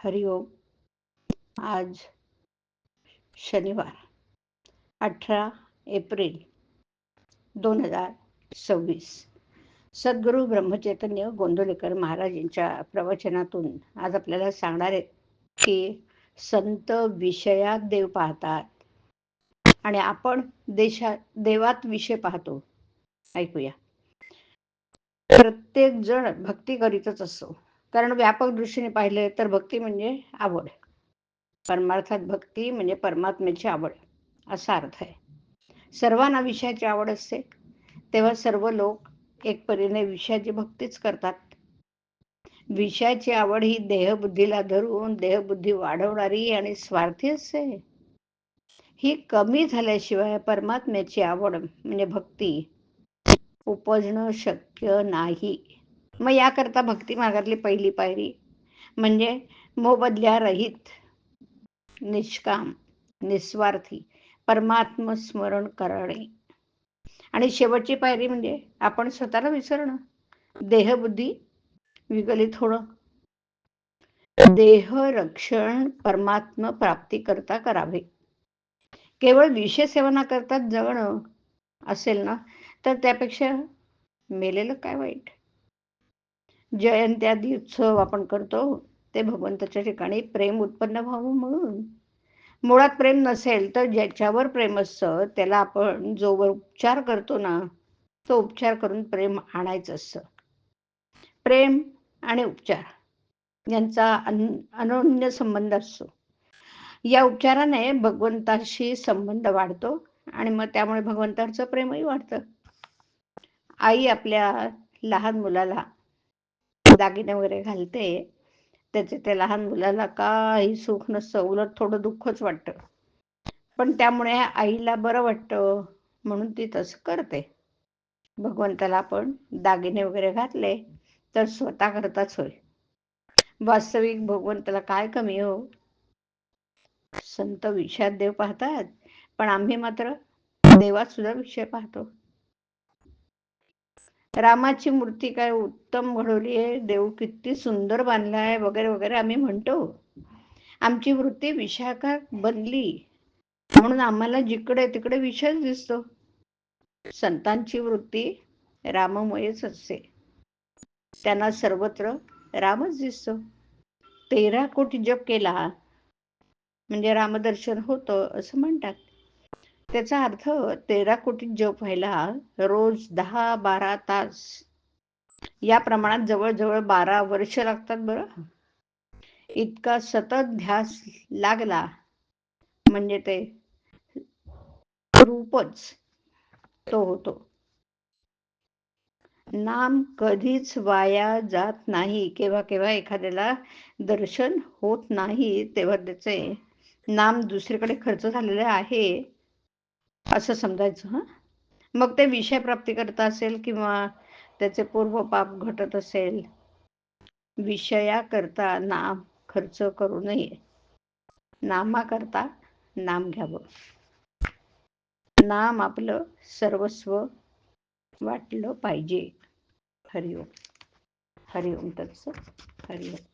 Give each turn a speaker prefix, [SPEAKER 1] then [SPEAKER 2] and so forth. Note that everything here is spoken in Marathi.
[SPEAKER 1] हरिओम. आज शनिवार 18 एप्रिल 2026. सद्गुरू ब्रह्मचैतन्य गोंदवलेकर महाराजांच्या प्रवचनातून आज आपल्याला सांगणार आहेत की संत विषयात देव पाहतात आणि आपण देवात विषय पाहतो. ऐकूया. प्रत्येक जण भक्ती करीतच असतो, कारण व्यापक दृष्टीने पाहिले तर भक्ती म्हणजे आवड, परमार्थात भक्ती म्हणजे परमात्म्याची आवड असा अर्थ आहे. सर्वांना विषयाची आवड असते, तेव्हा सर्व लोक एक परीने विषयाची भक्तीच करतात. विषयाची आवड ही देहबुद्धीला धरून देहबुद्धी वाढवणारी आणि स्वार्थी असते. ही कमी झाल्याशिवाय परमात्म्याची आवड म्हणजे भक्ती उपजणं शक्य नाही. मग याकरता भक्ती मार्गातली पहिली पायरी म्हणजे मोबदल्या रहित, निष्काम, निस्वार्थी परमात्म स्मरण करणे. आणि शेवटची पायरी म्हणजे आपण स्वतःला विसरणं, देहबुद्धी विगलित होणं. देह रक्षण परमात्म प्राप्ती करता करावे. केवळ विषय सेवना करता जगणं असेल ना, तर त्यापेक्षा मेलेलं काय वाईट. जयंत्यादी उत्सव आपण करतो ते भगवंताच्या ठिकाणी प्रेम उत्पन्न व्हावं म्हणून. मुळात प्रेम नसेल तर ज्याच्यावर प्रेम असतं त्याला आपण जो उपचार करतो ना, तो उपचार करून प्रेम आणायचं असतं. प्रेम आणि उपचार यांचा अनोन्य संबंध असतो. या उपचाराने भगवंताशी संबंध वाढतो आणि मग त्यामुळे भगवंताचं प्रेमही वाढतं. आई आपल्या लहान मुलाला दागिने वगैरे घालते, त्याचे त्या लहान मुलाला काही सुख नसतं, उलट थोडं दुःखच वाटतं. पण त्यामुळे आईला बरं वाटतं म्हणून ती तसं करते. भगवंताला आपण दागिने वगैरे घातले तर स्वतः करताच होय. वास्तविक भगवंताला काय कमी हो. संत विषयात देव पाहतात, पण आम्ही मात्र देवात सुद्धा विषय पाहतो. रामाची मूर्ती काय उत्तम घडवली आहे, देव किती सुंदर बांधलाय वगैरे वगैरे आम्ही म्हणतो. आमची वृत्ती विषयाकार बनली म्हणून आम्हाला जिकडे तिकडे विषयच दिसतो. संतांची वृत्ती राममयच असते, त्यांना सर्वत्र रामच दिसतो. 13 कोटी जप केला म्हणजे रामदर्शन होतं असं म्हणतात. त्याचा अर्थ 13 कोटी जप व्हायला रोज 10-12 तास या प्रमाणात जवळजवळ 12 वर्ष लागतात बरं. इतका सतत ध्यास लागला म्हणजे ते रूपच तो होतो. नाम कधीच वाया जात नाही. केव्हा केव्हा एखाद्याला दर्शन होत नाही तेव्हा त्याचे नाम दुसरीकडे खर्च झालेले आहे असं समजायचं. मग ते विषय प्राप्ती करता असेल किंवा त्याचे पूर्व पाप घटत असेल. विषया करता नाम खर्च करू नये, नामा करता नाम घ्यावं. नाम आपलं सर्वस्व वाटलं पाहिजे. हरिओम. हरिओम तत्सत. हरिओम.